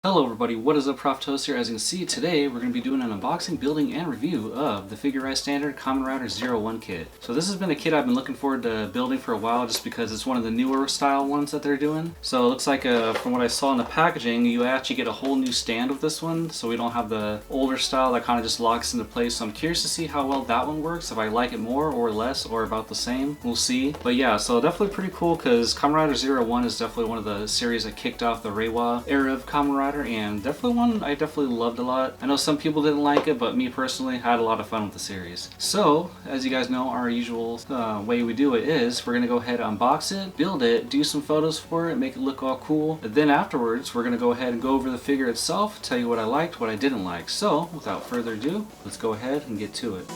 Hello everybody, what is up? Prof Toast here. As you can see, today we're going to be doing an unboxing, building, and review of the Figure Rise Standard Kamen Rider 01 kit. So this has been a kit I've been looking forward to building for a while just because it's one of the newer style ones that they're doing. So it looks like from what I saw in the packaging, you actually get a whole new stand with this one, so we don't have the older style that kind of just locks into place. So I'm curious to see how well that one works, if I like it more or less or about the same. We'll see. But yeah, so definitely pretty cool because Kamen Rider 01 is definitely one of the series that kicked off the Reiwa era of Kamen Rider, and definitely one I definitely loved a lot. I know some people didn't like it, but me personally had a lot of fun with the series. So, as you guys know, our usual way we do it is we're going to go ahead and unbox it, build it, do some photos for it, make it look all cool. And then afterwards, we're going to go ahead and go over the figure itself, tell you what I liked, what I didn't like. So, without further ado, let's go ahead and get to it.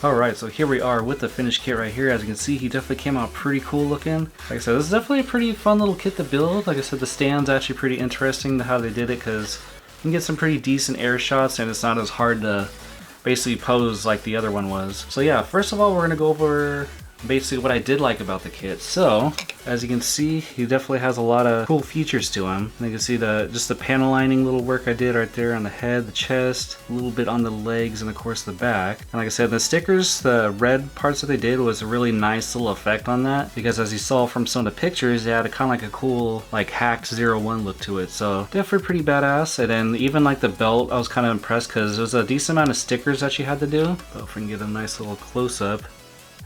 Alright, so here we are with the finished kit right here. As you can see, he definitely came out pretty cool looking. Like I said, this is definitely a pretty fun little kit to build. Like I said, the stand's actually pretty interesting to how they did it, because you can get some pretty decent air shots and it's not as hard to basically pose like the other one was. So yeah, first of all, we're going to go over basically what I did like about the kit. So as you can see, he definitely has a lot of cool features to him. And you can see just the panel lining little work I did right there on the head, the chest, a little bit on the legs, and of course the back. And like I said, the stickers, the red parts that they did was a really nice little effect on that, because as you saw from some of the pictures, they had a kind of like a cool like hack 01 look to it. So definitely pretty badass. And then even like the belt, I was kind of impressed because there was a decent amount of stickers that you had to do. So if we can get a nice little close-up.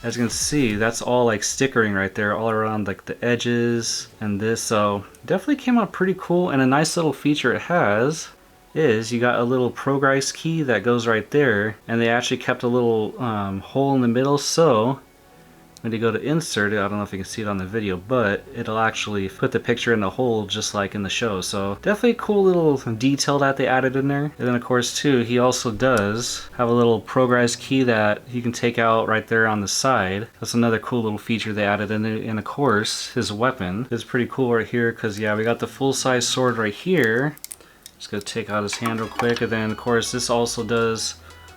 As you can see, that's all like stickering right there, all around like the edges and this. So definitely came out pretty cool. And a nice little feature it has is you got a little progress key that goes right there, and they actually kept a little hole in the middle, so when you go to insert it, I don't know if you can see it on the video, but it'll actually put the picture in the hole just like in the show. So definitely a cool little detail that they added in there. And then of course too, he also does have a little progress key that you can take out right there on the side. That's another cool little feature they added in there. And of course, his weapon is pretty cool right here, because yeah, we got the full-size sword right here. Just gonna take out his hand real quick, and then of course this also does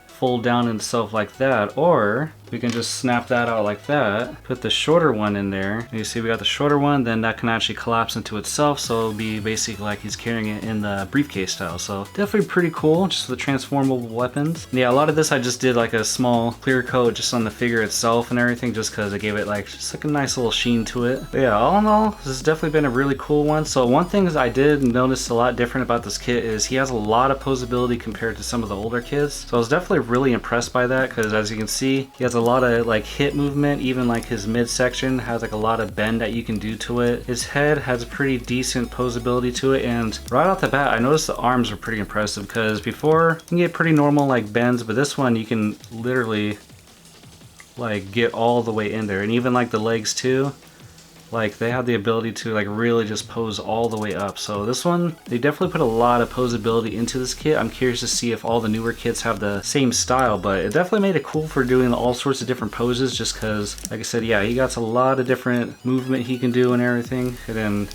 fold down itself like that, or we can just snap that out like that, put the shorter one in there, and you see we got the shorter one, then that can actually collapse into itself, so it'll be basically like he's carrying it in the briefcase style. So definitely pretty cool, just the transformable weapons. And yeah, a lot of this I just did like a small clear coat just on the figure itself and everything, just because it gave it like just like a nice little sheen to it. But yeah, all in all, this has definitely been a really cool one. So one thing I did notice a lot different about this kit is he has a lot of posability compared to some of the older kits. So I was definitely really impressed by that, because as you can see, he has a lot of like hip movement. Even like his midsection has like a lot of bend that you can do to it. His head has a pretty decent posability to it, and right off the bat I noticed the arms are pretty impressive, because before you can get pretty normal like bends, but this one you can literally like get all the way in there. And even like the legs too, like they have the ability to like really just pose all the way up. So this one, they definitely put a lot of posability into this kit. I'm curious to see if all the newer kits have the same style, but it definitely made it cool for doing all sorts of different poses, just because like I said, yeah, he got a lot of different movement he can do and everything. And then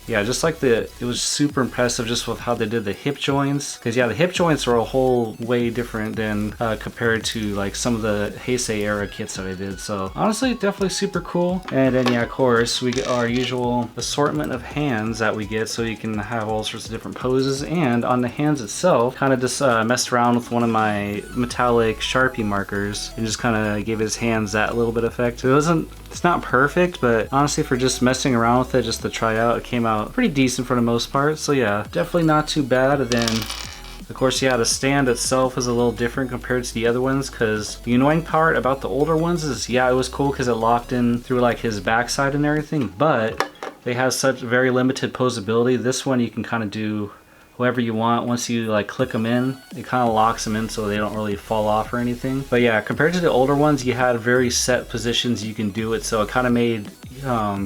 yeah, just like it was super impressive just with how they did the hip joints, because yeah, the hip joints are a whole way different than compared to like some of the Heisei era kits that I did. So honestly, definitely super cool. And then yeah, of course we get our usual assortment of hands that we get, so you can have all sorts of different poses. And on the hands itself, kind of just messed around with one of my metallic Sharpie markers and just kind of gave his hands that little bit effect. It's not perfect, but honestly for just messing around with it just to try out, it came out pretty decent for the most part. So yeah, definitely not too bad. And then of course, yeah, the stand itself is a little different compared to the other ones, because the annoying part about the older ones is, yeah, it was cool because it locked in through like his backside and everything, but they have such very limited posability. This one you can kind of do whoever you want. Once you like click them in, it kind of locks them in so they don't really fall off or anything. But yeah, compared to the older ones, you had very set positions you can do it, so it kind of made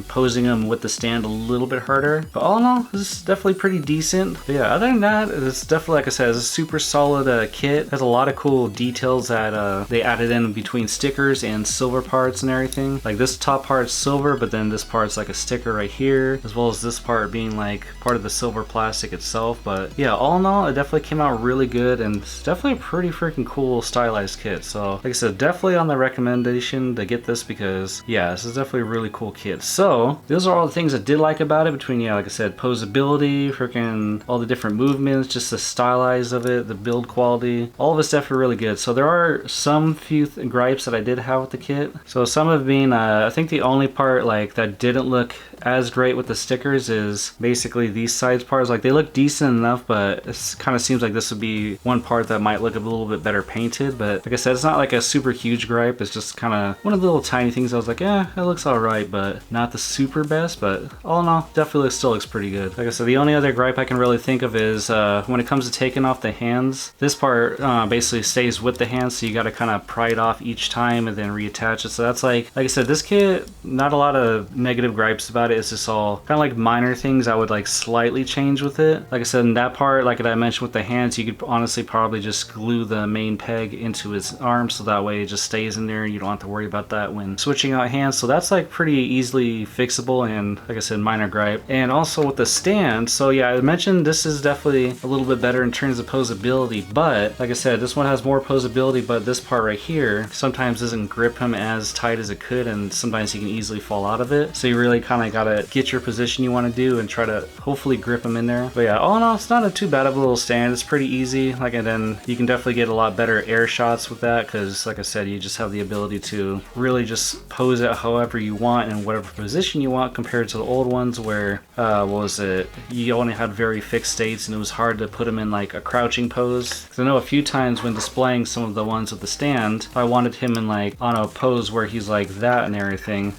posing them with the stand a little bit harder. But all in all, this is definitely pretty decent. But yeah, other than that, it's definitely, like I said, it's a super solid kit. It has a lot of cool details that they added in between stickers and silver parts and everything. Like this top part's silver, but then this part's like a sticker right here, as well as this part being like part of the silver plastic itself. But yeah, all in all, it definitely came out really good, and it's definitely a pretty freaking cool stylized kit. So like I said, definitely on the recommendation to get this, because yeah, this is definitely a really cool kit. So those are all the things I did like about it, between, yeah, like I said, posability, freaking all the different movements, just the stylize of it, the build quality, all of it's definitely really good. So there are some few gripes that I did have with the kit. So some of being, I think the only part like that didn't look as great with the stickers is basically these sides parts. Like they look decent enough, but it kind of seems like this would be one part that might look a little bit better painted. But like I said, it's not like a super huge gripe. It's just kind of one of the little tiny things I was like, yeah, it looks all right, but but not the super best. But all in all, definitely still looks pretty good. Like I said, the only other gripe I can really think of is when it comes to taking off the hands, this part basically stays with the hands, so you got to kind of pry it off each time and then reattach it. So that's like I said, this kit, not a lot of negative gripes about it. It's just all kind of like minor things I would like slightly change with it. Like I said, in that part, like I mentioned with the hands, you could honestly probably just glue the main peg into his arm, so that way it just stays in there and you don't have to worry about that when switching out hands. So that's like pretty easily fixable, and like I said, minor gripe. And also with the stand, so yeah, I mentioned this is definitely a little bit better in terms of posability, but like I said, this one has more posability, but this part right here sometimes doesn't grip him as tight as it could, and sometimes he can easily fall out of it. So you really kind of gotta get your position you want to do and try to hopefully grip him in there. But yeah, all in all, it's not too bad of a little stand. It's pretty easy. Like, and then you can definitely get a lot better air shots with that, because like I said, you just have the ability to really just pose it however you want in whatever position you want, compared to the old ones where what was it, you only had very fixed states and it was hard to put them in like a crouching pose. Because I know a few times when displaying some of the ones with the stand, I wanted him in like on a pose where he's like that and everything,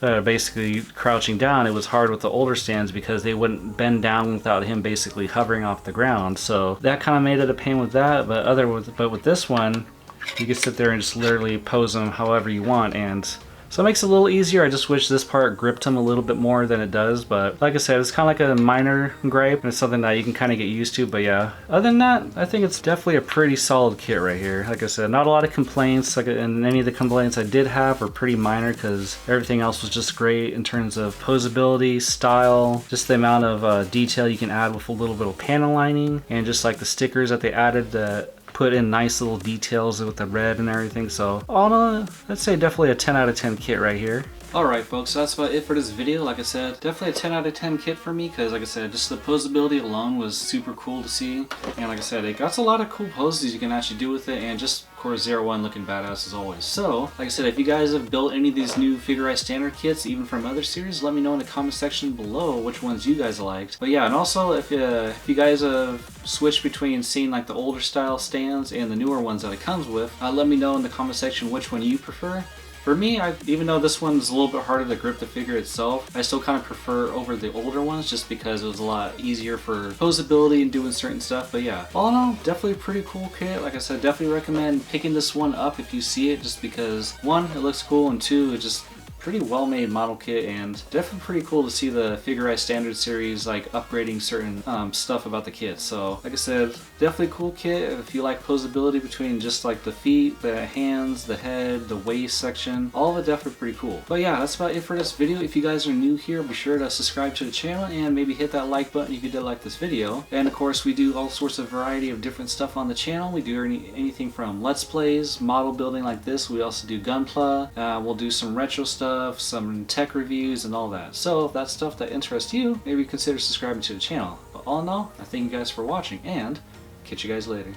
basically crouching down. It was hard with the older stands because they wouldn't bend down without him basically hovering off the ground. So that kind of made it a pain with that. But with this one, you can sit there and just literally pose him however you want, and so it makes it a little easier. I just wish this part gripped him a little bit more than it does, but like I said, it's kind of like a minor gripe, and it's something that you can kind of get used to. But yeah, other than that, I think it's definitely a pretty solid kit right here. Like I said, not a lot of complaints, and any of the complaints I did have were pretty minor, because everything else was just great in terms of posability, style, just the amount of detail you can add with a little bit of panel lining, and just like the stickers that they added that put in nice little details with the red and everything. So all in all, I'd say definitely a 10 out of 10 kit right here. Alright folks, so that's about it for this video. Like I said, definitely a 10 out of 10 kit for me, because like I said, just the posability alone was super cool to see. And like I said, it got a lot of cool poses you can actually do with it, and just of course 01 looking badass as always. So like I said, if you guys have built any of these new Figure Eye standard kits, even from other series, let me know in the comment section below which ones you guys liked. But yeah, and also if you guys switch between seeing like the older style stands and the newer ones that it comes with, let me know in the comment section which one you prefer. For me, even though this one's a little bit harder to grip the figure itself, I still kind of prefer over the older ones, just because it was a lot easier for posability and doing certain stuff. But yeah, all in all, definitely a pretty cool kit. Like I said, definitely recommend picking this one up if you see it, just because one, it looks cool, and two, it just pretty well made model kit, and definitely pretty cool to see the Figure Eye Standard series like upgrading certain stuff about the kit. So like I said, definitely cool kit if you like posability between just like the feet, the hands, the head, the waist section. All of it definitely pretty cool. But yeah, that's about it for this video. If you guys are new here, be sure to subscribe to the channel and maybe hit that like button if you did like this video. And of course, we do all sorts of variety of different stuff on the channel. We do anything from Let's Plays, model building like this. We also do Gunpla. We'll do some retro stuff, some tech reviews, and all that. So if that's stuff that interests you, maybe consider subscribing to the channel. But all in all, I thank you guys for watching, and catch you guys later.